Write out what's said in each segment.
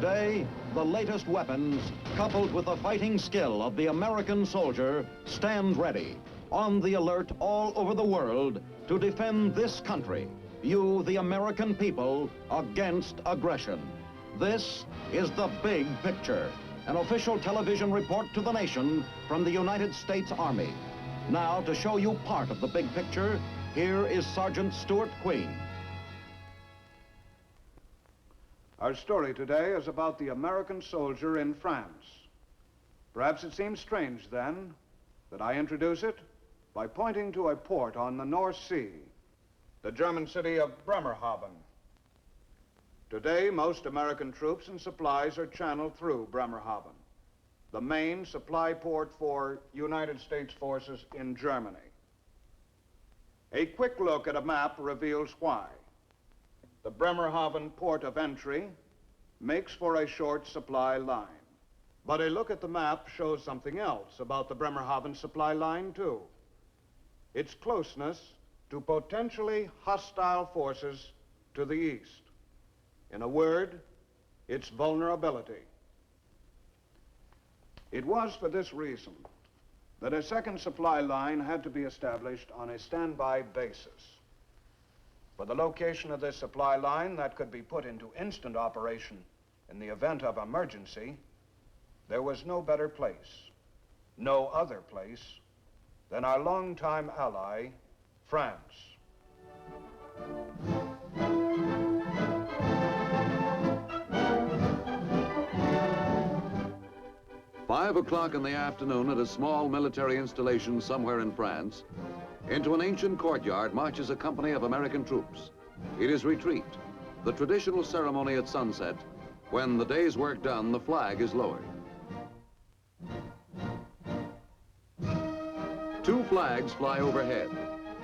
Today, the latest weapons, coupled with the fighting skill of the American soldier, stand ready, on the alert all over the world to defend this country, you, the American people, against aggression. This is The Big Picture, an official television report to the nation from the United States Army. Now, to show you part of the big picture, here is Sergeant Stuart Queen. Our story today is about the American soldier in France. Perhaps it seems strange, then, that I introduce it by pointing to a port on the North Sea, the German city of Bremerhaven. Today, most American troops and supplies are channeled through Bremerhaven, the main supply port for United States forces in Germany. A quick look at a map reveals why. The Bremerhaven port of entry makes for a short supply line. But a look at the map shows something else about the Bremerhaven supply line, too. Its closeness to potentially hostile forces to the east. In a word, its vulnerability. It was for this reason that a second supply line had to be established on a standby basis. For the location of this supply line that could be put into instant operation in the event of emergency, there was no better place, no other place, than our longtime ally, France. Five o'clock in the afternoon at a small military installation somewhere in France, into an ancient courtyard marches a company of American troops. It is retreat, the traditional ceremony at sunset, when the day's work done, the flag is lowered. Two flags fly overhead,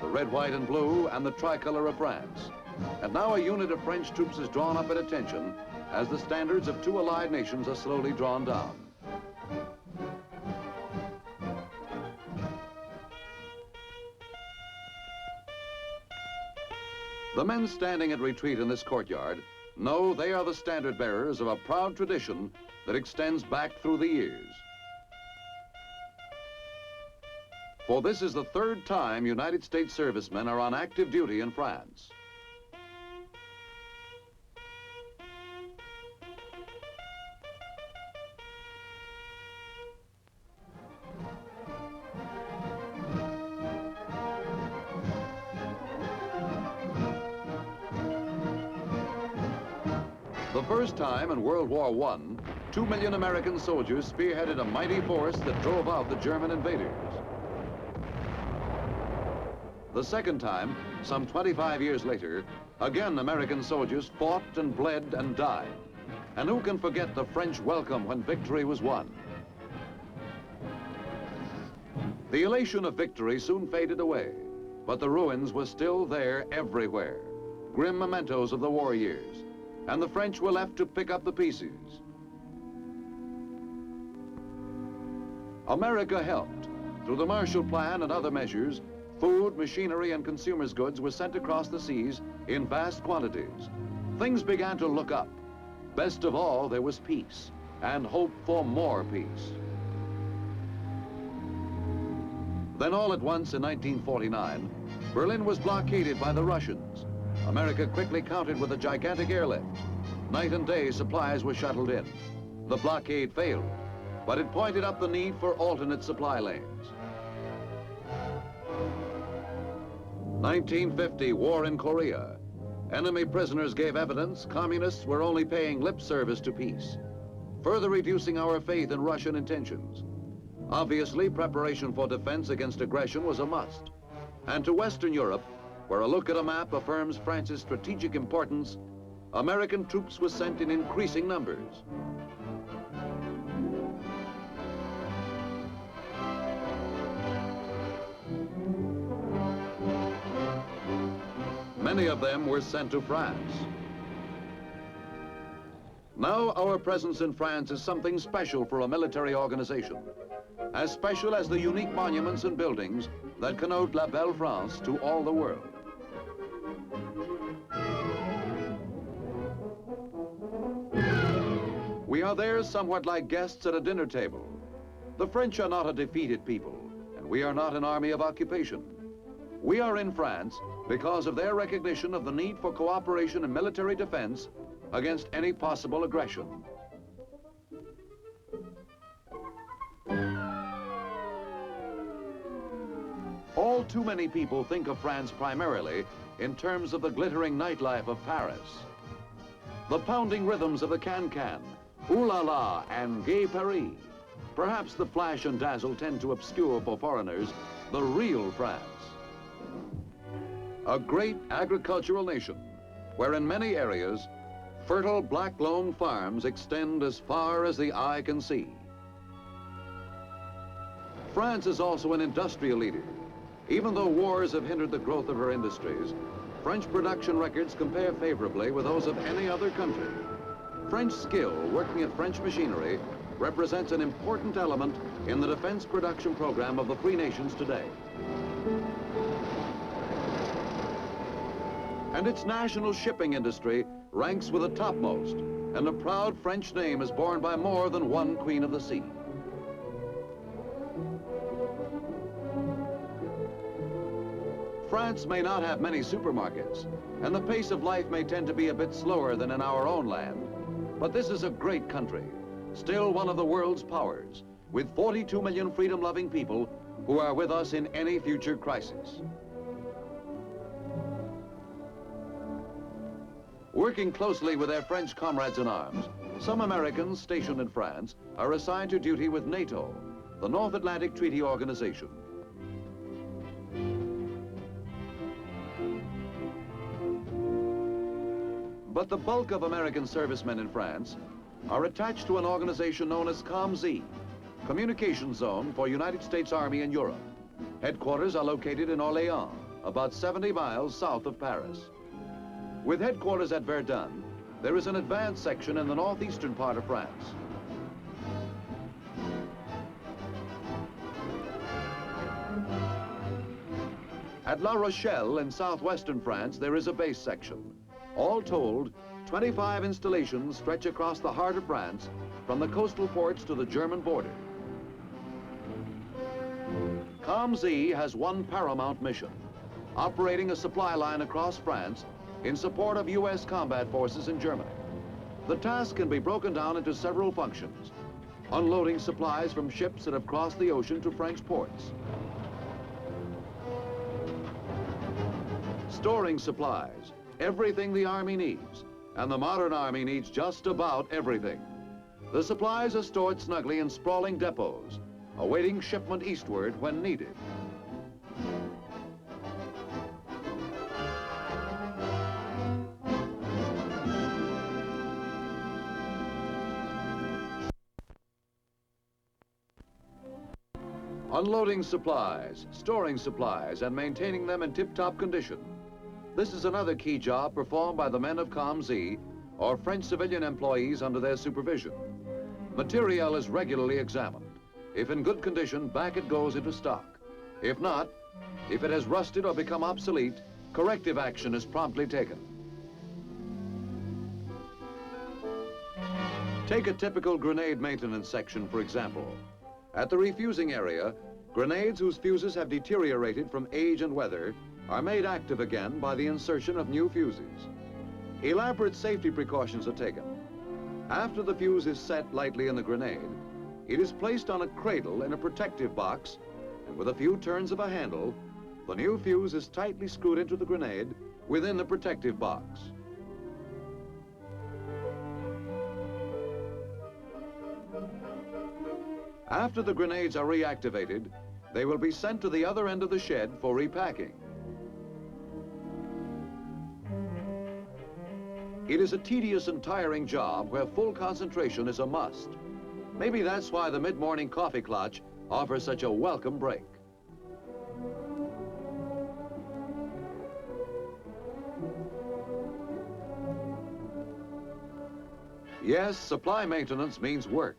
the red, white, and blue, and the tricolor of France. And now a unit of French troops is drawn up at attention as the standards of two allied nations are slowly drawn down. The men standing at retreat in this courtyard know they are the standard bearers of a proud tradition that extends back through the years. For this is the third time United States servicemen are on active duty in France. The first time in World War I, 2 million American soldiers spearheaded a mighty force that drove out the German invaders. The second time, some 25 years later, again American soldiers fought and bled and died. And who can forget the French welcome when victory was won? The elation of victory soon faded away, but the ruins were still there everywhere, grim mementos of the war years. And the French were left to pick up the pieces. America helped. Through the Marshall Plan and other measures, food, machinery, and consumers' goods were sent across the seas in vast quantities. Things began to look up. Best of all, there was peace, and hope for more peace. Then all at once in 1949, Berlin was blockaded by the Russians. America quickly countered with a gigantic airlift. Night and day, supplies were shuttled in. The blockade failed, but it pointed up the need for alternate supply lanes. 1950, war in Korea. Enemy prisoners gave evidence communists were only paying lip service to peace, further reducing our faith in Russian intentions. Obviously, preparation for defense against aggression was a must. And to Western Europe, where a look at a map affirms France's strategic importance, American troops were sent in increasing numbers. Many of them were sent to France. Now our presence in France is something special for a military organization, as special as the unique monuments and buildings that connote La Belle France to all the world. We are there somewhat like guests at a dinner table. The French are not a defeated people, and we are not an army of occupation. We are in France because of their recognition of the need for cooperation in military defense against any possible aggression. All too many people think of France primarily in terms of the glittering nightlife of Paris. The pounding rhythms of the can-can, ooh la la, and gay Paris. Perhaps the flash and dazzle tend to obscure for foreigners the real France. A great agricultural nation, where in many areas, fertile black loam farms extend as far as the eye can see. France is also an industrial leader. Even though wars have hindered the growth of her industries, French production records compare favorably with those of any other country. French skill working at French machinery represents an important element in the defense production program of the free nations today. And its national shipping industry ranks with the topmost, and a proud French name is borne by more than one Queen of the Sea. France may not have many supermarkets, and the pace of life may tend to be a bit slower than in our own land. But this is a great country, still one of the world's powers, with 42 million freedom-loving people who are with us in any future crisis. Working closely with their French comrades in arms, some Americans stationed in France are assigned to duty with NATO, the North Atlantic Treaty Organization. But the bulk of American servicemen in France are attached to an organization known as COMZ, Communication Zone for United States Army in Europe. Headquarters are located in Orléans, about 70 miles south of Paris. With headquarters at Verdun, there is an advanced section in the northeastern part of France. At La Rochelle in southwestern France, there is a base section. All told, 25 installations stretch across the heart of France, from the coastal ports to the German border. COMZ has one paramount mission, operating a supply line across France in support of U.S. combat forces in Germany. The task can be broken down into several functions: unloading supplies from ships that have crossed the ocean to French ports, storing supplies, everything the Army needs, and the modern Army needs just about everything. The supplies are stored snugly in sprawling depots, awaiting shipment eastward when needed. Unloading supplies, storing supplies, and maintaining them in tip-top condition. This is another key job performed by the men of COMZ, or French civilian employees under their supervision. Materiel is regularly examined. If in good condition, back it goes into stock. If not, if it has rusted or become obsolete, corrective action is promptly taken. Take a typical grenade maintenance section, for example. At the refusing area, grenades whose fuses have deteriorated from age and weather are made active again by the insertion of new fuses. Elaborate safety precautions are taken. After the fuse is set lightly in the grenade, it is placed on a cradle in a protective box, and with a few turns of a handle, the new fuse is tightly screwed into the grenade within the protective box. After the grenades are reactivated, they will be sent to the other end of the shed for repacking. It is a tedious and tiring job where full concentration is a must. Maybe that's why the mid-morning coffee clutch offers such a welcome break. Yes, supply maintenance means work,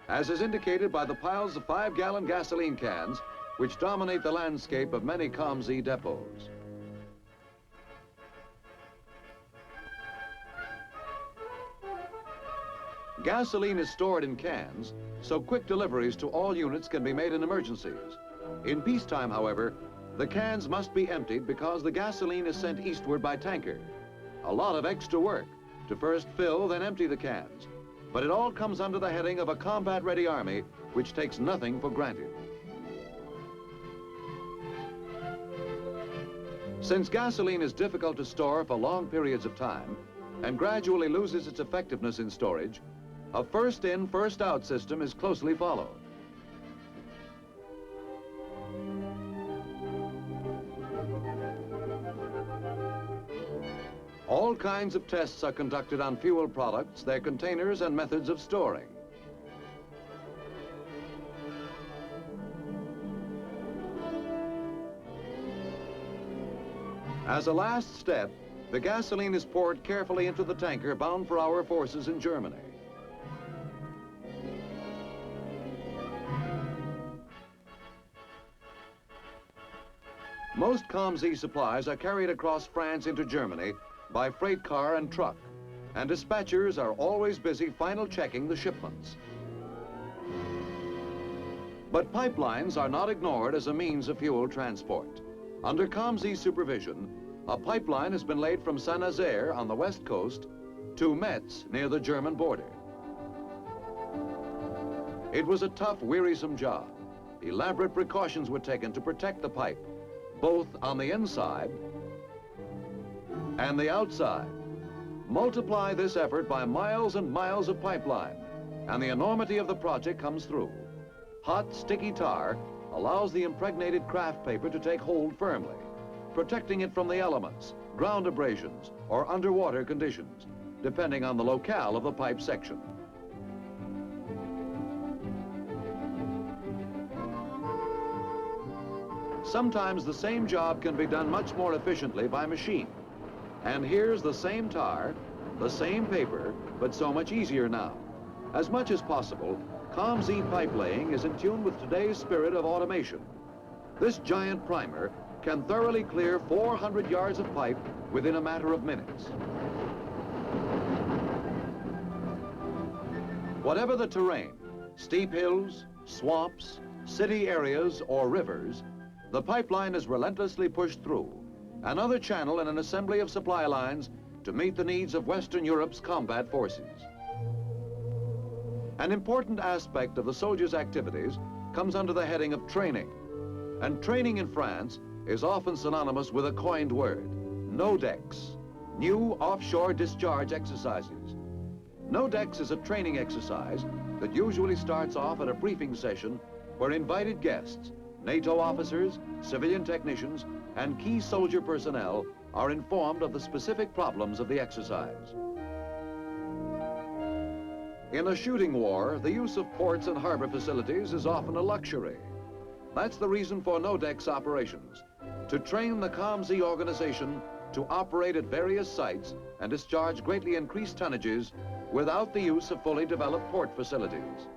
as is indicated by the piles of 5-gallon gasoline cans which dominate the landscape of many COMZ depots. Gasoline is stored in cans, so quick deliveries to all units can be made in emergencies. In peacetime, however, the cans must be emptied because the gasoline is sent eastward by tanker. A lot of extra work to first fill, then empty the cans. But it all comes under the heading of a combat-ready army, which takes nothing for granted. Since gasoline is difficult to store for long periods of time and gradually loses its effectiveness in storage, a first-in, first-out system is closely followed. All kinds of tests are conducted on fuel products, their containers, and methods of storing. As a last step, the gasoline is poured carefully into the tanker bound for our forces in Germany. Most COMZ supplies are carried across France into Germany by freight car and truck, and dispatchers are always busy final checking the shipments. But pipelines are not ignored as a means of fuel transport. Under COMZ supervision, a pipeline has been laid from Saint-Nazaire on the west coast to Metz near the German border. It was a tough, wearisome job. Elaborate precautions were taken to protect the pipe, both on the inside and the outside. Multiply this effort by miles and miles of pipeline, and the enormity of the project comes through. Hot, sticky tar allows the impregnated craft paper to take hold firmly, protecting it from the elements, ground abrasions, or underwater conditions, depending on the locale of the pipe section. Sometimes the same job can be done much more efficiently by machine. And here's the same tar, the same paper, but so much easier now. As much as possible, COMZ pipe laying is in tune with today's spirit of automation. This giant primer can thoroughly clear 400 yards of pipe within a matter of minutes. Whatever the terrain, steep hills, swamps, city areas, or rivers, the pipeline is relentlessly pushed through, another channel in an assembly of supply lines to meet the needs of Western Europe's combat forces. An important aspect of the soldiers' activities comes under the heading of training. And training in France is often synonymous with a coined word, NODEX, New Offshore Discharge Exercises. NODEX is a training exercise that usually starts off at a briefing session where invited guests, NATO officers, civilian technicians, and key soldier personnel are informed of the specific problems of the exercise. In a shooting war, the use of ports and harbor facilities is often a luxury. That's the reason for NODEX operations, to train the COMZ organization to operate at various sites and discharge greatly increased tonnages without the use of fully developed port facilities.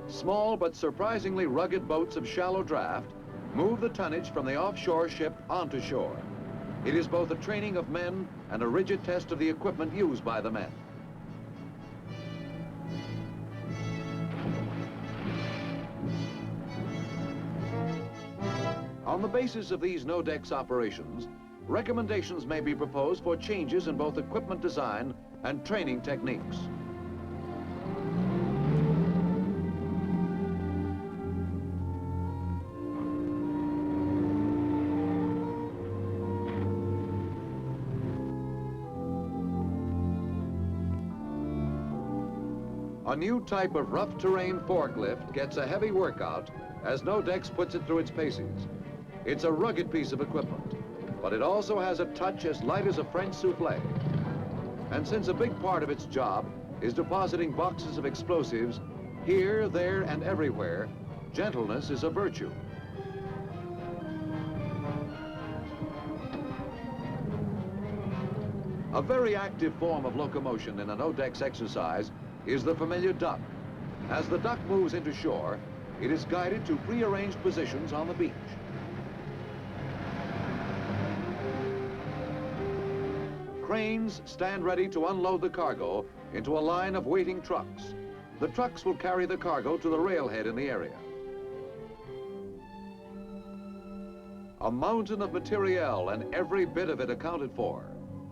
Small but surprisingly rugged boats of shallow draft move the tonnage from the offshore ship onto shore. It is both a training of men and a rigid test of the equipment used by the men. On the basis of these NODEX operations, recommendations may be proposed for changes in both equipment design and training techniques. A new type of rough terrain forklift gets a heavy workout as NODEX puts it through its paces. It's a rugged piece of equipment, but it also has a touch as light as a French souffle. And since a big part of its job is depositing boxes of explosives here, there, and everywhere, gentleness is a virtue. A very active form of locomotion in a NODEX exercise is the familiar duck. As the duck moves into shore, it is guided to prearranged positions on the beach. Cranes stand ready to unload the cargo into a line of waiting trucks. The trucks will carry the cargo to the railhead in the area. A mountain of materiel, and every bit of it accounted for.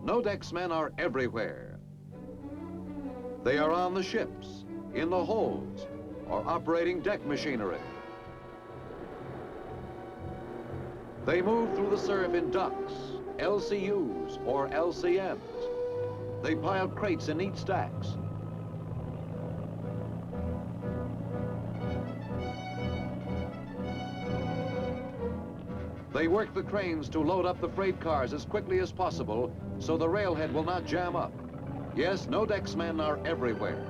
No-decks men are everywhere. They are on the ships, in the holds, or operating deck machinery. They move through the surf in ducks, LCUs, or LCMs. They pile crates in neat stacks. They work the cranes to load up the freight cars as quickly as possible so the railhead will not jam up. Yes, no-decks men are everywhere.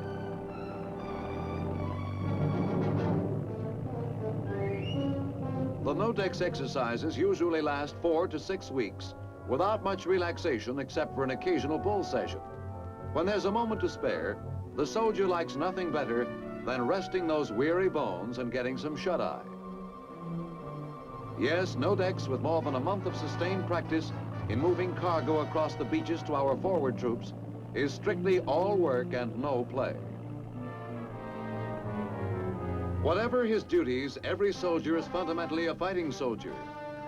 The no-decks exercises usually last 4 to 6 weeks without much relaxation except for an occasional bull session. When there's a moment to spare, the soldier likes nothing better than resting those weary bones and getting some shut-eye. Yes, no-decks with more than a month of sustained practice in moving cargo across the beaches to our forward troops is strictly all work and no play. Whatever his duties, every soldier is fundamentally a fighting soldier.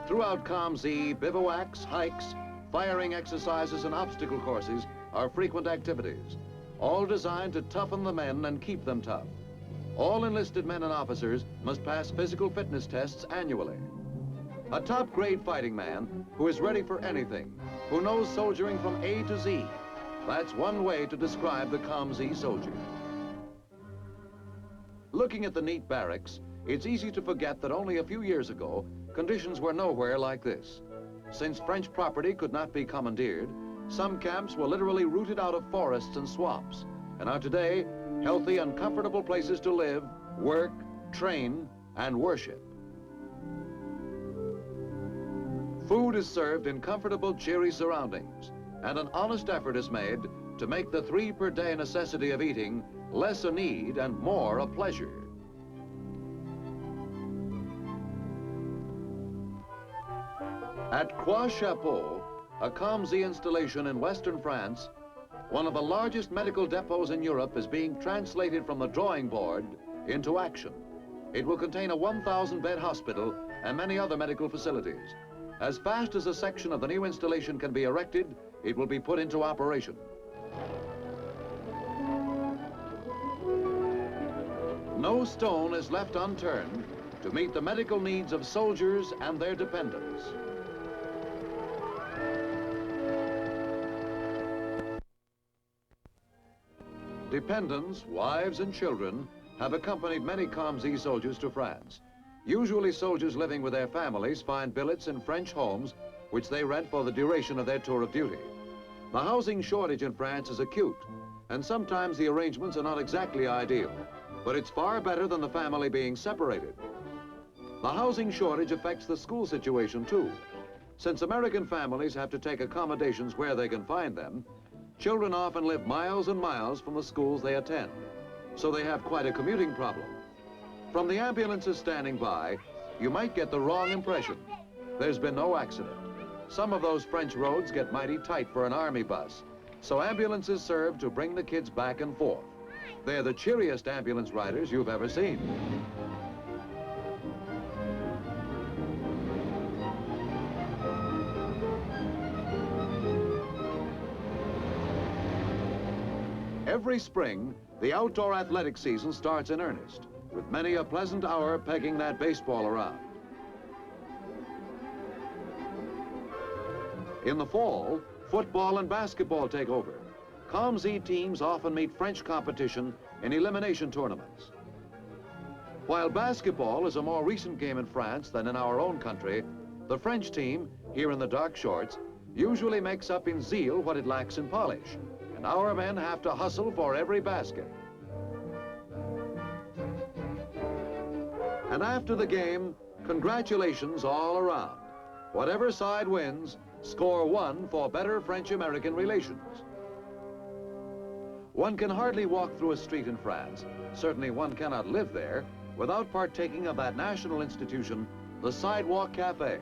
Throughout COMZ, bivouacs, hikes, firing exercises, and obstacle courses are frequent activities, all designed to toughen the men and keep them tough. All enlisted men and officers must pass physical fitness tests annually. A top-grade fighting man who is ready for anything, who knows soldiering from A to Z. That's one way to describe the COMZ soldier. Looking at the neat barracks, it's easy to forget that only a few years ago, conditions were nowhere like this. Since French property could not be commandeered, some camps were literally rooted out of forests and swamps, and are today healthy and comfortable places to live, work, train, and worship. Food is served in comfortable, cheery surroundings, and an honest effort is made to make the 3 per day necessity of eating less a need and more a pleasure. At Croix-Chapeau, a COMZ installation in western France, one of the largest medical depots in Europe is being translated from the drawing board into action. It will contain a 1,000-bed hospital and many other medical facilities. As fast as a section of the new installation can be erected, it will be put into operation. No stone is left unturned to meet the medical needs of soldiers and their dependents. Dependents, wives and children have accompanied many COMZ soldiers to France. Usually soldiers living with their families find billets in French homes which they rent for the duration of their tour of duty. The housing shortage in France is acute, and sometimes the arrangements are not exactly ideal, but it's far better than the family being separated. The housing shortage affects the school situation too. Since American families have to take accommodations where they can find them, children often live miles and miles from the schools they attend, so they have quite a commuting problem. From the ambulances standing by, you might get the wrong impression. There's been no accident. Some of those French roads get mighty tight for an army bus, so ambulances serve to bring the kids back and forth. They're the cheeriest ambulance riders you've ever seen. Every spring, the outdoor athletic season starts in earnest, with many a pleasant hour pegging that baseball around. In the fall, football and basketball take over. COMZ teams often meet French competition in elimination tournaments. While basketball is a more recent game in France than in our own country, the French team, here in the dark shorts, usually makes up in zeal what it lacks in polish, and our men have to hustle for every basket. And after the game, congratulations all around. Whatever side wins, score 1 for better French-American relations. One can hardly walk through a street in France, certainly one cannot live there, without partaking of that national institution, the Sidewalk Cafe.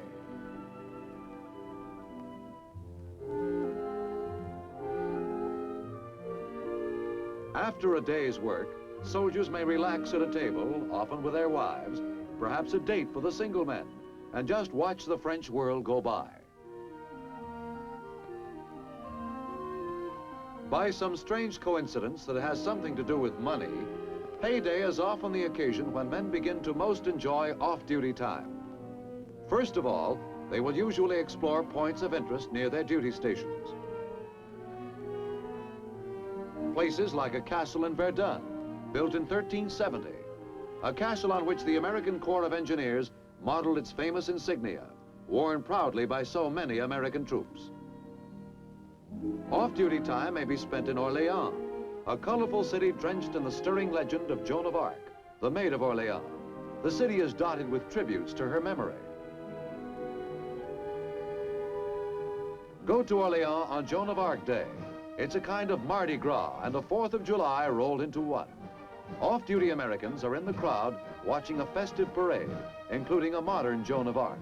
After a day's work, soldiers may relax at a table, often with their wives, perhaps a date for the single men, and just watch the French world go by. By some strange coincidence that has something to do with money, payday is often the occasion when men begin to most enjoy off-duty time. First of all, they will usually explore points of interest near their duty stations. Places like a castle in Verdun, built in 1370, a castle on which the American Corps of Engineers modeled its famous insignia, worn proudly by so many American troops. Off-duty time may be spent in Orleans, a colorful city drenched in the stirring legend of Joan of ARc, the Maid of Orleans. The city is dotted with tributes to her memory. Go to Orleans on Joan of ARc Day. It's a kind of Mardi Gras and the 4th of July rolled into one. Off-duty Americans are in the crowd watching a festive parade, including a modern Joan of ARc.